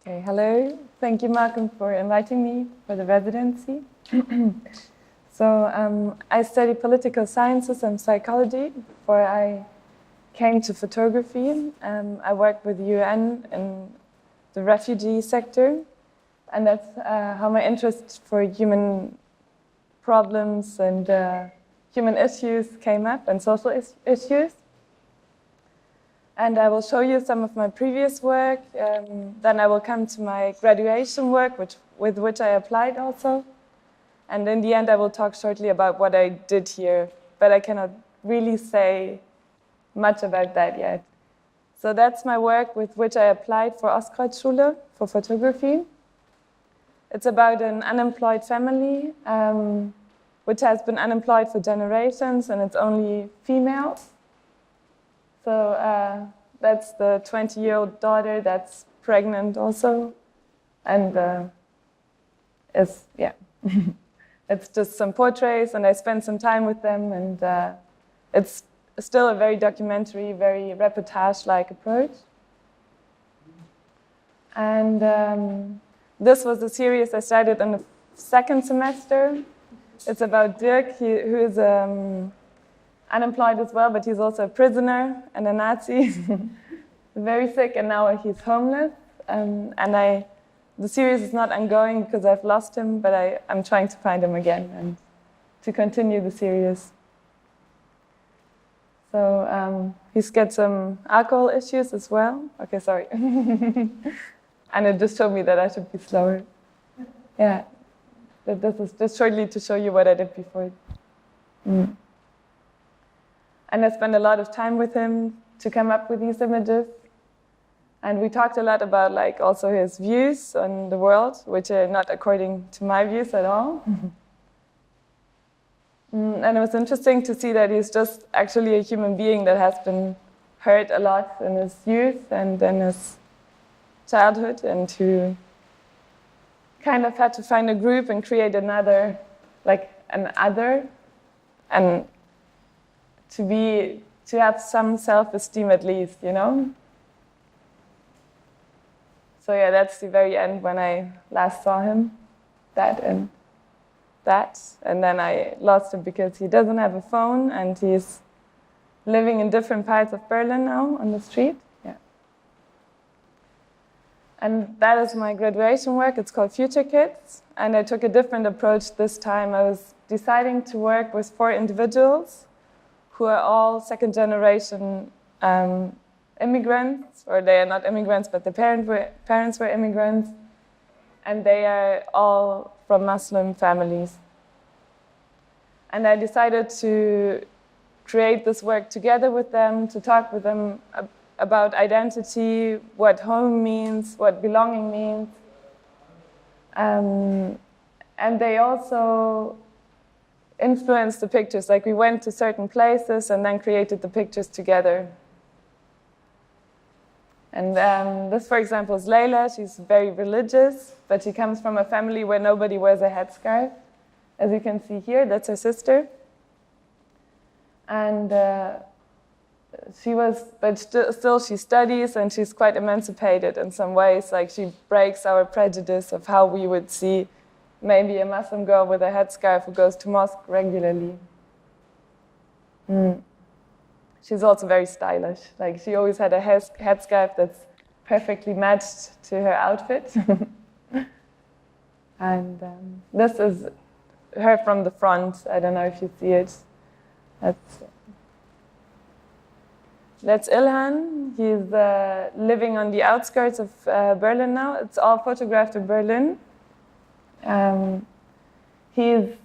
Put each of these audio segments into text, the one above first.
Okay, hello. Thank you, Malcolm, for inviting me for the residency. I study political sciences and psychology before I came to photography. I work with the UN in the refugee sector, and that's how my interest for human problems and human issues came up, and social issues. And I will show you some of my previous work. Then I will come to my graduation work, with which I applied also. And in the end, I will talk shortly about what I did here, but I cannot really say much about that yet. So that's my work with which I applied for Ostkreuz for photography. It's about an unemployed family, which has been unemployed for generations, and it's only females. So that's the 20-year-old daughter that's pregnant also. And it's just some portraits, and I spent some time with them, and it's still a very documentary, very reportage-like approach. And this was a series I started in the second semester. It's about Dirk, who is unemployed as well, but he's also a prisoner and a Nazi. Very sick, and now he's homeless. The series is not ongoing because I've lost him, but I'm trying to find him again and to continue the series. So he's got some alcohol issues as well. Okay, sorry. And it just showed me that I should be slower. Yeah, but this is just shortly to show you what I did before. And I spent a lot of time with him to come up with these images. And we talked a lot about also his views on the world, which are not according to my views at all. And it was interesting to see that he's just actually a human being that has been hurt a lot in his youth and in his childhood, and who kind of had to find a group and create another, an other, and to have some self-esteem at least, you know? So yeah, that's the very end when I last saw him, that. And then I lost him because he doesn't have a phone, and he's living in different parts of Berlin now on the street. Yeah. And that is my graduation work. It's called Future Kids, and I took a different approach this time. I was deciding to work with 4 individuals who are all second-generation immigrants, or they are not immigrants, but their parents were immigrants, and they are all from Muslim families. And I decided to create this work together with them, to talk with them about identity, what home means, what belonging means. And they also influenced the pictures. We went to certain places and then created the pictures together. And this, for example, is Layla. She's very religious, but she comes from a family where nobody wears a headscarf. As you can see here, that's her sister. And still she studies, and she's quite emancipated in some ways. She breaks our prejudice of how we would see maybe a Muslim girl with a headscarf who goes to mosque regularly. She's also very stylish. She always had a headscarf that's perfectly matched to her outfit. And this is her from the front. I don't know if you see it. That's Ilhan. He's living on the outskirts of Berlin now. It's all photographed in Berlin. His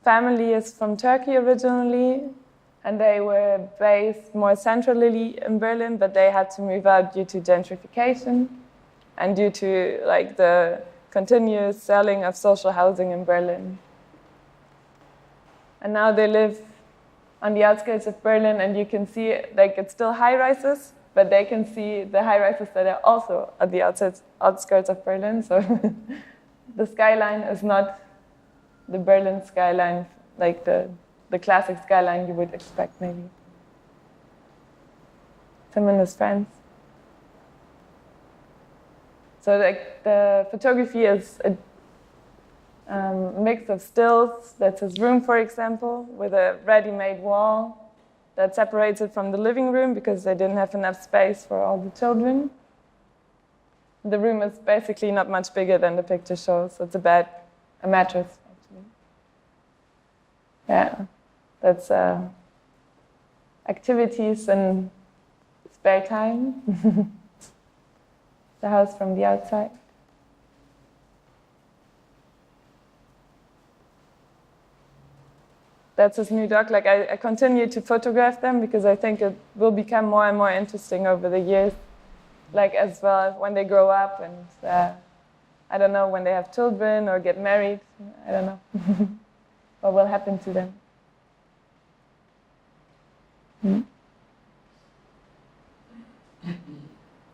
family is from Turkey originally, and they were based more centrally in Berlin, but they had to move out due to gentrification and due to the continuous selling of social housing in Berlin. And now they live on the outskirts of Berlin, and you can see it's still high-rises, but they can see the high-rises that are also at the outskirts of Berlin. So the skyline is not the Berlin skyline, the classic skyline you would expect, maybe. Tim and his friends. So like the photography is a mix of stills. That's his room, for example, with a ready-made wall that separates it from the living room because they didn't have enough space for all the children. The room is basically not much bigger than the picture shows. It's a bed, a mattress, actually. Yeah, that's activities and spare time. The house from the outside. That's his new dog. Like I continue to photograph them because I think it will become more and more interesting over the years. Like as well when they grow up and I don't know, when they have children or get married. I don't know what will happen to them.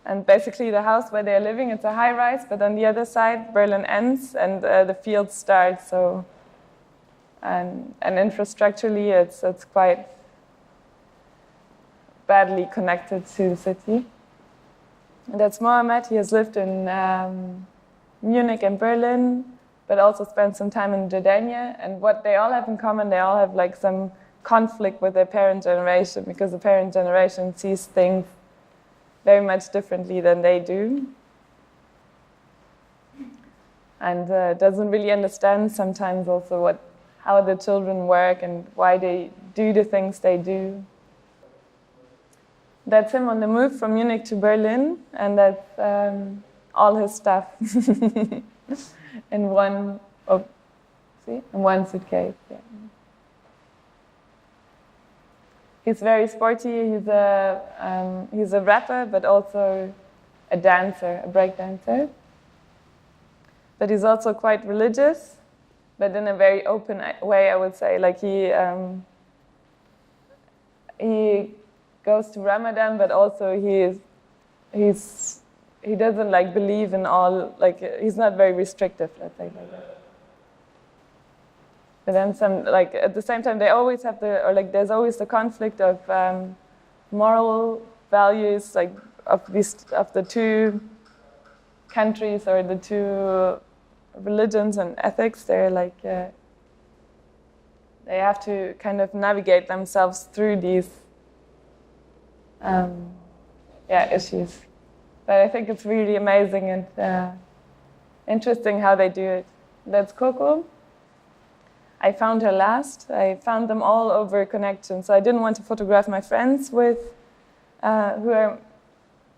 And basically the house where they're living, it's a high-rise, but on the other side, Berlin ends and the field starts. So, and infrastructurally, it's quite badly connected to the city. And that's Mohammed. He has lived in Munich and Berlin, but also spent some time in Jordania. And what they all have in common, they all have like some conflict with their parent generation, because the parent generation sees things very much differently than they do. And doesn't really understand sometimes also how the children work and why they do the things they do. That's him on the move from Munich to Berlin, and that's all his stuff in one suitcase. Yeah. He's very sporty. He's a rapper, but also a dancer, a break dancer. But he's also quite religious, but in a very open way, I would say. Like he goes to Ramadan, but also he doesn't like believe in all, like he's not very restrictive, let's say like that. But then at the same time, they always have there's always the conflict of moral values, like of the two countries or the two religions and ethics. They're like they have to kind of navigate themselves through these issues. But I think it's really amazing and interesting how they do it. That's Coco. I found her last. I found them all over Connection. So I didn't want to photograph my friends who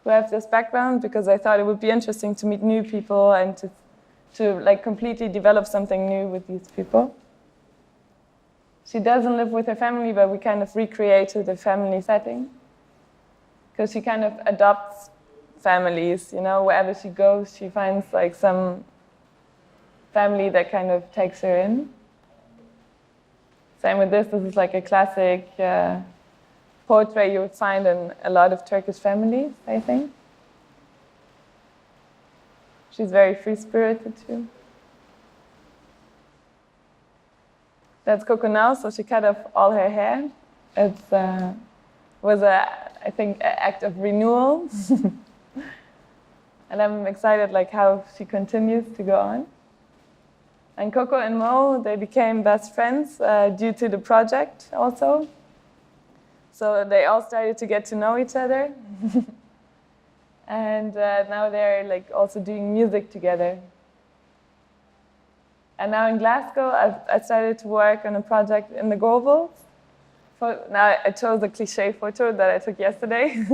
have this background, because I thought it would be interesting to meet new people and to like completely develop something new with these people. She doesn't live with her family, but we kind of recreated a family setting, because she kind of adopts families, you know, wherever she goes, she finds like some family that kind of takes her in. Same with this is like a classic portrait you would find in a lot of Turkish families, I think. She's very free-spirited too. That's Coco now, so she cut off all her hair. It was I think, an act of renewal. And I'm excited like how she continues to go on. And Coco and Mo, they became best friends due to the project also. So they all started to get to know each other. And now they're like also doing music together. And now in Glasgow, I started to work on a project in the Gorbals. Now I chose a cliché photo that I took yesterday.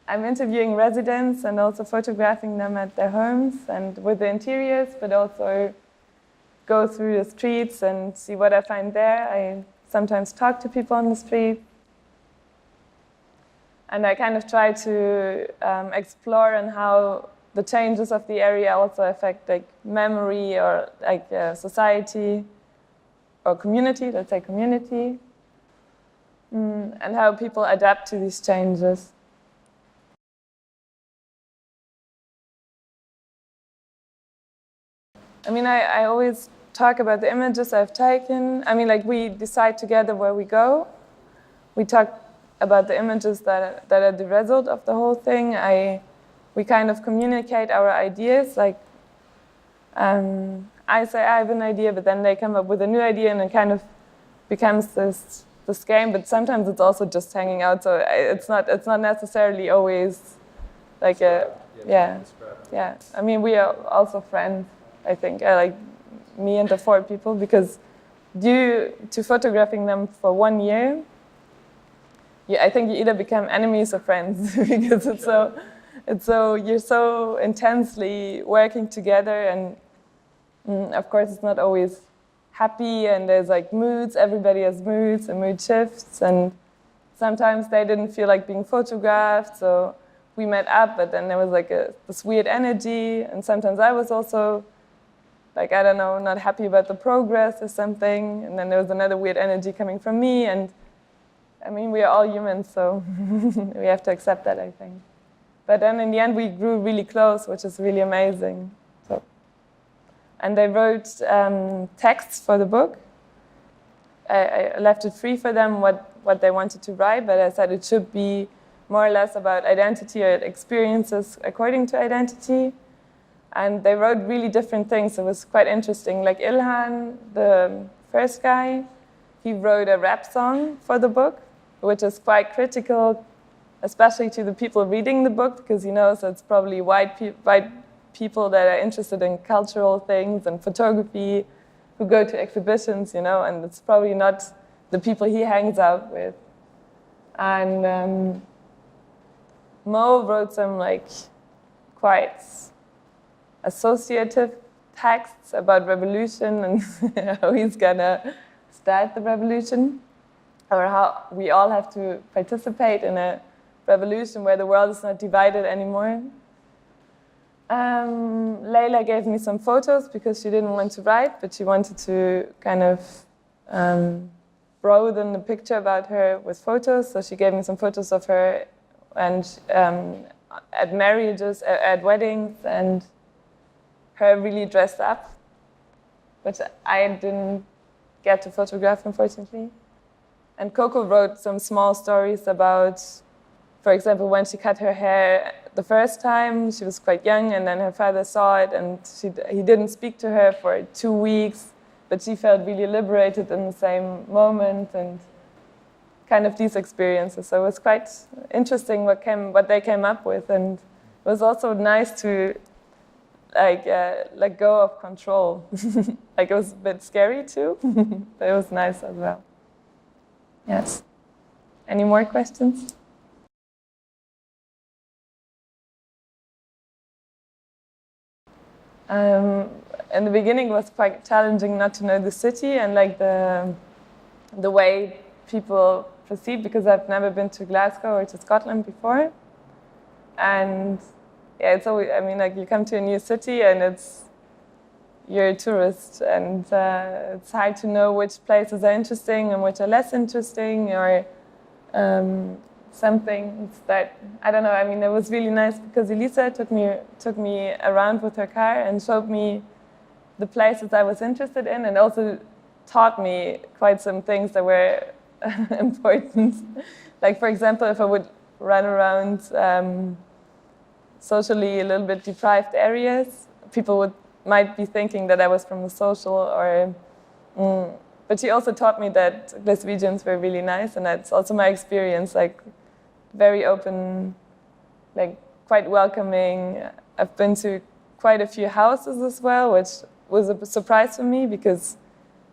I'm interviewing residents and also photographing them at their homes and with the interiors, but also go through the streets and see what I find there. I sometimes talk to people on the street. And I kind of try to explore on how the changes of the area also affect like memory or like society or community, let's say community, and how people adapt to these changes. I mean, I always talk about the images I've taken. I mean, like we decide together where we go. We talk about the images that are the result of the whole thing. I we kind of communicate our ideas. Like, I say I have an idea, but then they come up with a new idea, and it kind of becomes this game. But sometimes it's also just hanging out. So it's not necessarily always like a yeah. I mean, we are also friends. I think like me and the 4 people, because due to photographing them for 1 year, I think you either become enemies or friends because it's so you're so intensely working together, and of course it's not always happy, and there's like moods. Everybody has moods and mood shifts, and sometimes they didn't feel like being photographed, so we met up, but then there was like this weird energy, and sometimes I was also like, I don't know, not happy about the progress or something, and then there was another weird energy coming from me, and I mean, we are all humans, so we have to accept that, I think. But then in the end, we grew really close, which is really amazing. So, and they wrote texts for the book. I left it free for them what they wanted to write, but I said it should be more or less about identity or experiences according to identity. And they wrote really different things. It was quite interesting. Like Ilhan, the first guy, he wrote a rap song for the book, which is quite critical, especially to the people reading the book, because he knows it's probably white people that are interested in cultural things and photography, who go to exhibitions, and it's probably not the people he hangs out with. And Mo wrote some like quite associative texts about revolution and how he's gonna start the revolution, or how we all have to participate in a revolution where the world is not divided anymore. Layla gave me some photos because she didn't want to write, but she wanted to kind of broaden the picture about her with photos. So she gave me some photos of her and at marriages, at weddings, and her really dressed up, which I didn't get to photograph, unfortunately. And Coco wrote some small stories about, for example, when she cut her hair the first time, she was quite young, and then her father saw it, and he didn't speak to her for 2 weeks, but she felt really liberated in the same moment, and kind of these experiences. So it was quite interesting what they came up with, and it was also nice to let go of control. Like, it was a bit scary too, but it was nice as well. Yes. Any more questions? In the beginning, it was quite challenging not to know the city and like the way people proceed, because I've never been to Glasgow or to Scotland before. And yeah, it's always, I mean, like, you come to a new city and you're a tourist, and it's hard to know which places are interesting and which are less interesting, or some things that, I don't know. I mean, it was really nice because Elisa took me around with her car and showed me the places I was interested in, and also taught me quite some things that were important. Like, for example, if I would run around socially a little bit deprived areas, people might be thinking that I was from the social, or but she also taught me that Glaswegians were really nice, and that's also my experience, like, very open, like, quite welcoming. I've been to quite a few houses as well, which was a surprise for me, because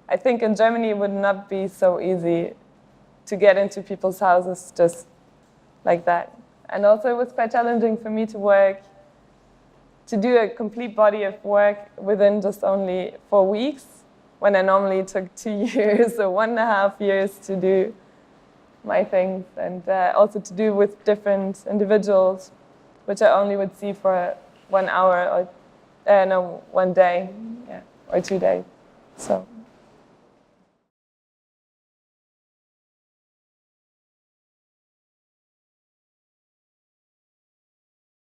I think in Germany it would not be so easy to get into people's houses just like that. And also it was quite challenging for me to do a complete body of work within just only 4 weeks, when I normally took 2 years or 1.5 years to do my things, and also to do with different individuals, which I only would see for 1 hour or 1 day, yeah, or 2 days. So